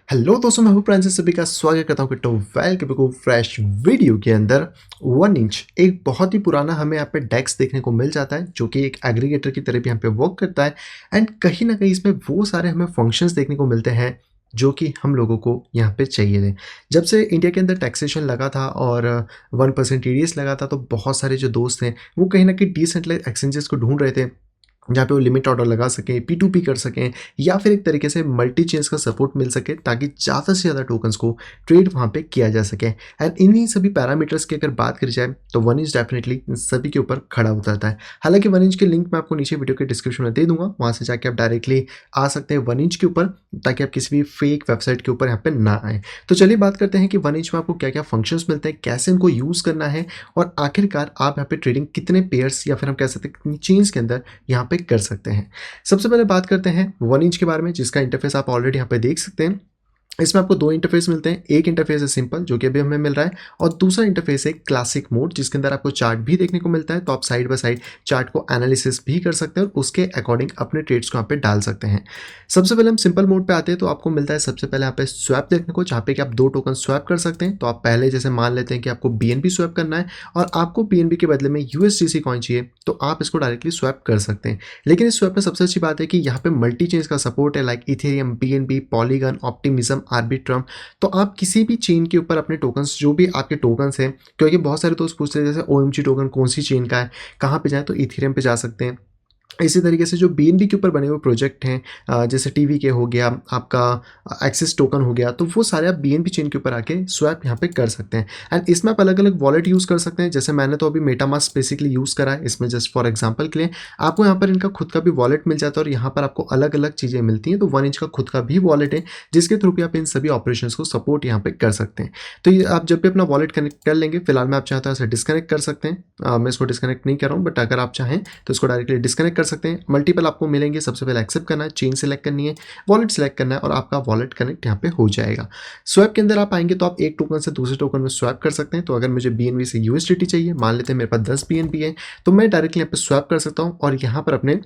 Hello दोस्तों, मैं हूं फ्रांसिस। सभी का स्वागत करता हूं कि वेलकम को फ्रेश वीडियो के अंदर 1 इंच एक बहुत ही पुराना हमें यहाँ पे डेस्क देखने को मिल जाता है, जो कि एक एग्रीगेटर की तरह भी यहाँ पे वर्क करता है। एंड कहीं ना कहीं इसमें वो सारे हमें फंक्शंस देखने को मिलते हैं जो कि हम लोगों को यहाँ पे चाहिए थे। जब से इंडिया के अंदर टैक्सेशन लगा था और 1% टीडीएस लगा था, तो बहुत सारे जो दोस्त हैं वो कहीं ना कहीं डिसेंट्रलाइज एक्सचेंजेस को ढूंढ रहे थे जहाँ पे वो लिमिट ऑर्डर लगा सकें, P2P कर सकें, या फिर एक तरीके से मल्टी चेन्स का सपोर्ट मिल सके ताकि ज़्यादा से ज़्यादा टोकन्स को ट्रेड वहाँ पे किया जा सके। एंड इन्हीं सभी पैरामीटर्स की अगर बात करी जाए तो 1इंच डेफिनेटली इन सभी के ऊपर खड़ा उतरता है। हालांकि 1इंच के लिंक मैं आपको नीचे वीडियो के डिस्क्रिप्शन में दे दूंगा, वहाँ से जाके आप डायरेक्टली आ सकते हैं 1इंच के ऊपर, ताकि आप किसी भी फेक वेबसाइट के ऊपर यहाँ पे ना आए। तो चलिए बात करते हैं कि 1इंच में आपको क्या क्या फंक्शंस मिलते हैं, कैसे इनको यूज़ करना है, और आखिरकार आप यहाँ पे ट्रेडिंग कितने पेयर्स या फिर हम कह सकते हैं कितनी चेन्स के अंदर यहाँ पे कर सकते हैं। सबसे पहले बात करते हैं 1इंच के बारे में, जिसका इंटरफेस आप ऑलरेडी यहाँ पे देख सकते हैं। इसमें आपको दो इंटरफेस मिलते हैं। एक इंटरफेस है सिंपल, जो कि अभी हमें मिल रहा है, और दूसरा इंटरफेस है क्लासिक मोड, जिसके अंदर आपको चार्ट भी देखने को मिलता है। तो आप साइड बाय साइड चार्ट को एनालिसिस भी कर सकते हैं और उसके अकॉर्डिंग अपने ट्रेड्स को यहाँ पे डाल सकते हैं। सबसे पहले हम सिंपल मोड पे आते हैं, तो आपको मिलता है सबसे पहले यहाँ पे स्वैप देखने को, जहाँ पे कि आप दो टोकन स्वैप कर सकते हैं। तो आप पहले जैसे मान लेते हैं कि आपको BNB स्वैप करना है और आपको BNB के बदले में USDC कॉइन चाहिए, तो आप इसको डायरेक्टली स्वैप कर सकते हैं। लेकिन इस स्वैप में सबसे अच्छी बात है कि यहाँ पे मल्टी चेन्स का सपोर्ट है, like Ethereum, BNB, polygon, optimism, Arbitrum. तो आप किसी भी चेन के ऊपर अपने टोकन्स, जो भी आपके टोकन्स हैं, क्योंकि बहुत सारे दोस्त पूछते हैं जैसे OMG टोकन कौन सी चेन का है, कहाँ पे जाए, तो इथेरियम पे जा सकते हैं। इसी तरीके से जो BNB के ऊपर बने हुए प्रोजेक्ट हैं, जैसे टीवी के हो गया, आपका एक्सिस टोकन हो गया, तो वो सारे आप BNB चेन के ऊपर आके स्वैप यहाँ पे कर सकते हैं। एंड इसमें आप अलग अलग वॉलेट यूज़ कर सकते हैं। जैसे मैंने तो अभी मेटामास्क बेसिकली यूज़ करा है इसमें, जस्ट फॉर एग्जांपल के लिए। आपको यहाँ पर इनका खुद का भी वॉलेट मिल जाता है और यहाँ पर आपको अलग अलग चीज़ें मिलती हैं। तो 1इंच का खुद का भी वॉलेट है, जिसके थ्रू भी आप इन सभी ऑपरेशन को सपोर्ट यहाँ पे कर सकते हैं। तो ये आप जब भी अपना वॉलेट कनेक्ट कर लेंगे, फिलहाल में आप चाहते हैं ऐसे डिस्कनेक्ट कर सकते हैं। मैं इसको डिस्कनेक्ट नहीं कर रहा हूँ, बट अगर आप चाहें तो इसको डायरेक्टली डिस्कनेक्ट कर सकते हैं। मल्टीपल आपको मिलेंगे, सबसे पहले एक्सेप्ट करना है, चेन सेलेक्ट करनी है, वॉलेट सेलेक्ट करना है, और आपका वॉलेट कनेक्ट यहाँ पे हो जाएगा। स्वैप के अंदर आप आएंगे तो आप एक टोकन से दूसरे टोकन में स्वैप कर सकते हैं। तो अगर मुझे BNB से USDT चाहिए, मान लेते हैं मेरे पास 10 BNB है, तो मैं डायरेक्टली यहाँ पे स्वैप कर सकता हूँ, और यहाँ पर अपने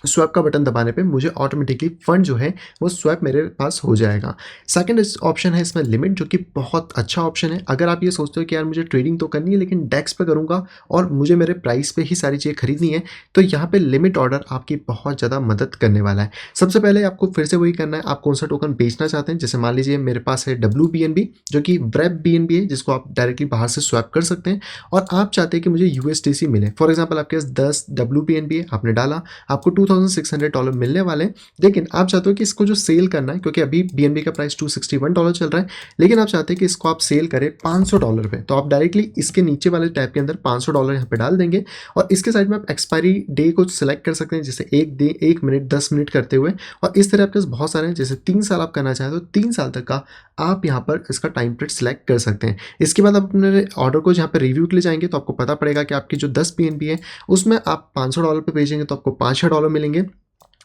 स्वैप का बटन दबाने पे मुझे ऑटोमेटिकली फंड जो है वो स्वैप मेरे पास हो जाएगा। सेकंड ऑप्शन है इसमें लिमिट, जो कि बहुत अच्छा ऑप्शन है। अगर आप ये सोचते हो कि यार मुझे ट्रेडिंग तो करनी है लेकिन डेस्क पे करूंगा और मुझे मेरे प्राइस पे ही सारी चीज़ें खरीदनी है, तो यहाँ पे लिमिट ऑर्डर आपकी बहुत ज़्यादा मदद करने वाला है। सबसे पहले आपको फिर से वही करना है, आप कौन सा टोकन बेचना चाहते हैं। जैसे मान लीजिए मेरे पास है WBNB, जो कि ब्रेप BNB है, जिसको आप डायरेक्टली बाहर से स्वैप कर सकते हैं, और आप चाहते हैं कि मुझे USDC मिले। फॉर एग्जाम्पल आपके पास 10 WBNB है, आपने डाला, आपको $2600 मिलने वाले हैं। लेकिन आप चाहते हो कि इसको जो सेल करना है, क्योंकि अभी BNB का प्राइस $261 चल रहा है, लेकिन आप चाहते हैं कि इसको आप सेल करें $500 पे, तो आप डायरेक्टली इसके नीचे वाले टैब के अंदर $500 यहाँ पे डाल देंगे, और इसके साइड में आप एक्सपायरी डे को सिलेक्ट कर सकते हैं, जैसे 1 मिनट 10 मिनट करते हुए। और इस तरह आपके पास बहुत सारे हैं, जैसे 3 साल आप करना चाहें तो 3 साल तक का आप यहाँ पर इसका टाइम पीरियड सिलेक्ट कर सकते हैं। इसके बाद आप अपने ऑर्डर को जहाँ पे रिव्यू के लिए जाएंगे, तो आपको पता पड़ेगा कि आपकी जो 10 BNB है उसमें आप $500 पे भेजेंगे तो आपको $500 मिलेंगे।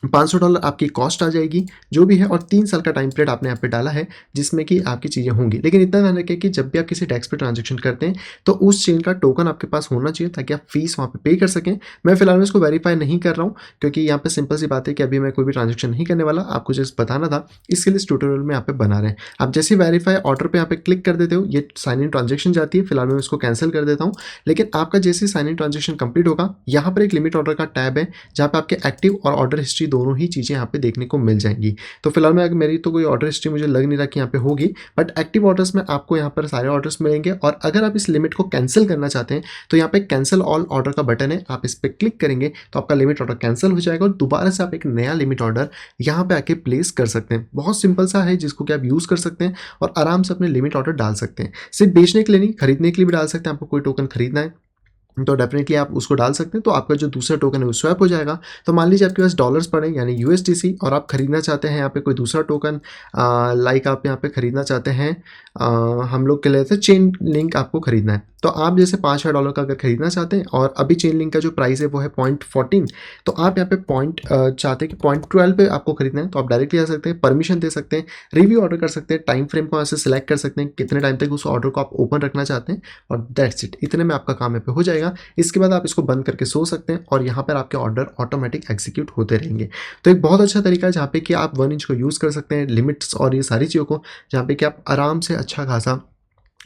$500 आपकी कॉस्ट आ जाएगी जो भी है, और 3 साल का टाइम पीरियड आपने यहाँ पे डाला है, जिसमें कि आपकी चीज़ें होंगी। लेकिन इतना ध्यान रखें कि जब भी आप किसी डेस्क पे ट्रांजेक्शन करते हैं तो उस चेन का टोकन आपके पास होना चाहिए, ताकि आप फीस वहाँ पे कर सकें। मैं फिलहाल में इसको वेरीफाई नहीं कर रहा हूँ, क्योंकि यहाँ पे सिंपल सी बात है कि अभी मैं कोई भी ट्रांजेक्शन नहीं करने वाला, आपको जस्ट बताना था, इसके लिए इस ट्यूटोरियल में यहाँ पे बना रहे हैं। आप जैसे वेरीफाई ऑर्डर पे यहाँ पे क्लिक कर देते हो, ये साइन इन ट्रांजेक्शन जाती है। फिलहाल मैं इसको कैंसिल कर देता हूँ। लेकिन आपका जैसे साइन इन ट्रांजेक्शन कंप्लीट होगा, यहाँ पर एक लिमिट ऑर्डर का टैब है, जहाँ पे आपके एक्टिव और ऑर्डर हिस्ट्री दोनों ही चीज़ें यहाँ पे देखने को मिल जाएंगी। तो फिलहाल में मेरी तो कोई ऑर्डर हिस्ट्री मुझे लग नहीं रहा कि यहाँ पे होगी, बट एक्टिव ऑर्डर्स में आपको यहाँ पर सारे ऑर्डर्स मिलेंगे। और अगर आप इस लिमिट को कैंसिल करना चाहते हैं, तो यहाँ पे कैंसिल ऑल ऑर्डर का बटन है, आप इस पर क्लिक करेंगे तो आपका लिमिट ऑर्डर कैंसिल हो जाएगा, और दोबारा से आप एक नया लिमिट ऑर्डर यहाँ पे आके प्लेस कर सकते हैं। बहुत सिंपल सा है, जिसको कि आप यूज़ कर सकते हैं और आराम से अपने लिमिट ऑर्डर डाल सकते हैं। सिर्फ बेचने के लिए नहीं, खरीदने के लिए भी डाल सकते हैं। आपको कोई टोकन खरीदना है तो डेफिनेटली आप उसको डाल सकते हैं, तो आपका जो दूसरा टोकन है वो स्वैप हो जाएगा। तो मान लीजिए आपके पास डॉलर्स पड़े, यानी USDC, और आप खरीदना चाहते हैं यहाँ पे कोई दूसरा टोकन, लाइक आप यहाँ पे खरीदना चाहते हैं, हम लोग के लिए तो चेन लिंक आपको खरीदना है। तो आप जैसे $5,000 का अगर खरीदना चाहते हैं, और अभी चेन लिंक का जो प्राइस है वो है 0.14, तो आप यहाँ पे पॉइंट चाहते हैं कि 0.12 पे आपको खरीदना है, तो आप डायरेक्टली आ सकते हैं, परमिशन दे सकते हैं, रिव्यू ऑर्डर कर सकते हैं, टाइम फ्रेम को ऐसे सिलेक्ट कर सकते हैं, कितने टाइम तक उस ऑर्डर को आप ओपन रखना चाहते हैं, और दैट्स इट। इतने में आपका काम यहाँ पे हो जाएगा। जाएगा। इसके बाद आप इसको बंद करके सो सकते हैं और यहाँ पर आपके ऑर्डर ऑटोमेटिक एग्जीक्यूट होते रहेंगे। तो एक बहुत अच्छा तरीका है जहाँ पे कि आप 1 इंच को यूज़ कर सकते हैं, लिमिट्स और ये सारी चीज़ों को, जहाँ पे कि आप आराम से अच्छा खासा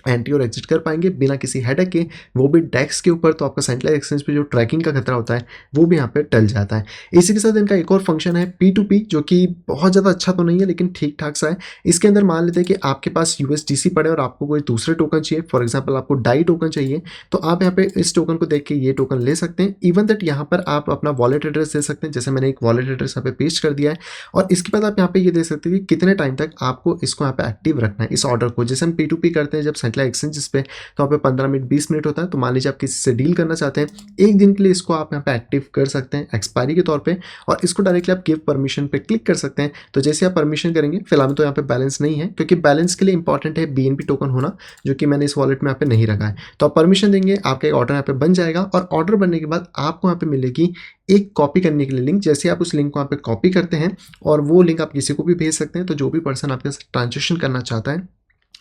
एंट्री और एग्जिट कर पाएंगे बिना किसी हेडेक के, वो भी डेस्क के ऊपर। तो आपका सेंट्रलाइज एक्सचेंज पे जो ट्रैकिंग का खतरा होता है वो भी यहाँ पे टल जाता है। इसी के साथ इनका एक और फंक्शन है P2P, जो कि बहुत ज़्यादा अच्छा तो नहीं है लेकिन ठीक ठाक सा है। इसके अंदर मान लेते हैं कि आपके पास USDC पड़े और आपको कोई दूसरे टोकन चाहिए, फॉर एग्जाम्पल आपको डाई टोकन चाहिए, तो आप यहाँ पे इस टोकन को देख के ये टोकन ले सकते हैं। इवन दैट यहाँ पर आप अपना वॉलेट एड्रेस दे सकते हैं, जैसे मैंने एक वॉलेट एड्रेस यहाँ पे पेस्ट कर दिया है। और इसके बाद आप यहाँ पे ये दे सकते हैं कि कितने टाइम तक आपको इसको यहाँ पे एक्टिव रखना है, इस ऑर्डर को। जैसे हम P2P करते हैं जब सेंट्रलाइज एक्सचेंजेस पे, तो यहाँ पे 15 मिनट 20 मिनट होता है। तो मान लीजिए आप किसी से डील करना चाहते हैं, एक दिन के लिए इसको आप यहाँ पे एक्टिव कर सकते हैं एक्सपायरी के तौर पे, और इसको डायरेक्टली आप गिव परमिशन पे क्लिक कर सकते हैं। तो जैसे आप परमिशन करेंगे, फिलहाल तो यहाँ पे बैलेंस नहीं है क्योंकि बैलेंस के लिए इंपॉर्टेंट है BNB टोकन होना, जो कि मैंने इस वॉलेट में यहाँ पे नहीं रखा है। तो आप परमिशन देंगे, आपका एक ऑर्डर यहाँ पे बन जाएगा और ऑर्डर बनने के बाद आपको यहाँ पे मिलेगी एक कॉपी करने के लिए लिंक। जैसे आप उस लिंक को यहाँ पे कॉपी करते हैं और वो लिंक आप किसी को भी भेज सकते हैं, तो जो भी पर्सन आपके साथ ट्रांजेक्शन करना चाहता है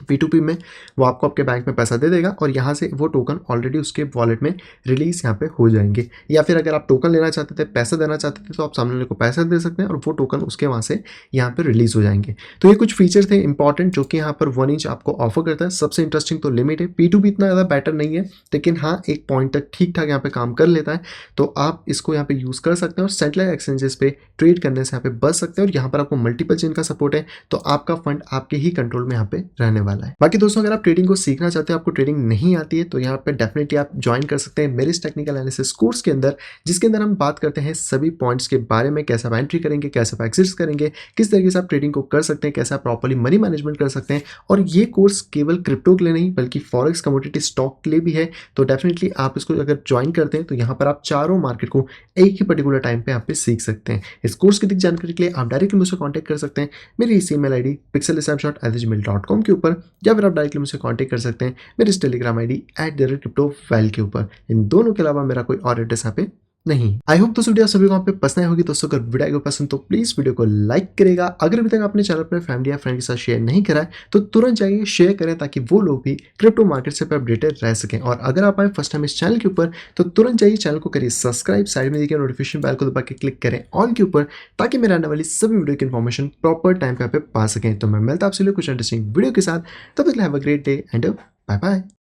P2P में, वो आपको आपके बैंक में पैसा दे देगा और यहाँ से वो टोकन ऑलरेडी उसके वॉलेट में रिलीज यहाँ पे हो जाएंगे। या फिर अगर आप टोकन लेना चाहते थे, पैसा देना चाहते थे, तो आप सामने वाले को पैसा दे सकते हैं और वो टोकन उसके वहाँ से यहाँ पे रिलीज हो जाएंगे। तो ये कुछ फीचर्स थे इंपॉर्टेंट जो कि यहाँ पर 1 इंच आपको ऑफर करता है। सबसे इंटरेस्टिंग तो लिमिट है, P2P इतना ज़्यादा बेटर नहीं है, लेकिन हाँ एक पॉइंट तक ठीक ठाक यहाँ पे काम कर लेता है। तो आप इसको यहाँ पे यूज़ कर सकते हैं और सेंट्रलाइज एक्सचेंजेस पे ट्रेड करने से यहाँ पे बच सकते हैं। और यहाँ पर आपको मल्टीपल चेन का सपोर्ट है, तो आपका फंड आपके ही कंट्रोल में यहाँ पे रहने वाला है। बाकी दोस्तों, अगर आप ट्रेडिंग को सीखना चाहते हैं, आपको ट्रेडिंग नहीं आती है, तो यहाँ पे डेफिनेटली आप ज्वाइन कर सकते हैं मेरे इस टेक्निकल एनालिसिस कोर्स के अंदर, जिसके अंदर हम बात करते हैं सभी पॉइंट्स के बारे में, कैसे आप एंट्री करेंगे, कैसे आप एग्जिट करेंगे, किस तरीके से आप ट्रेडिंग को कर सकते हैं, कैसे आप प्रॉपर्ली मनी मैनेजमेंट कर सकते हैं। और ये कोर्स केवल क्रिप्टो के लिए नहीं बल्कि फॉरेक्स, कमोडिटी, स्टॉक के लिए भी है। तो डेफिनेटली आप इसको अगर ज्वाइन करते हैं तो यहाँ पर आप चारों मार्केट को एक ही पर्टिकुलर टाइम पे यहाँ पे सीख सकते हैं। इस कोर्स की अधिक जानकारी के लिए आप डायरेक्टली मुझसे कॉन्टैक्ट कर सकते हैं मेरी इस ईमेल ID pixelsnapshot@gmail.com के ऊपर, या फिर आप डायरेक्टली मुझसे कॉन्टैक्ट कर सकते हैं मेरे इस टेलीग्राम ID @cryptoval के ऊपर। इन दोनों के अलावा मेरा कोई और एड्रेस यहाँ पे नहीं। आई होप दोस्तों वीडियो सभी को यहाँ पे पसंद आई होगी। दोस्तों अगर वीडियो को पसंद तो प्लीज वीडियो को लाइक करेगा। अगर अभी तक आपने चैनल अपने फैमिली या फ्रेंड के साथ शेयर नहीं करा है तो तुरंत जाइए शेयर करें, ताकि वो लोग भी क्रिप्टो मार्केट से अपडेटेड रह सकें। और अगर आप आए फर्स्ट टाइम इस चैनल के ऊपर तो तुरंत जाइए चैनल को करिए सब्सक्राइब, साइड में देखिए नोटिफिकेशन बेल को दबा के क्लिक करें ऑल के ऊपर, ताकि मेरे आने वाली सभी वीडियो की इन्फॉर्मेशन प्रॉपर टाइम पे पा सकें। तो मैं मिलता आपसे कुछ इंटरेस्टिंग वीडियो के साथ, तब तक have a great day and bye bye.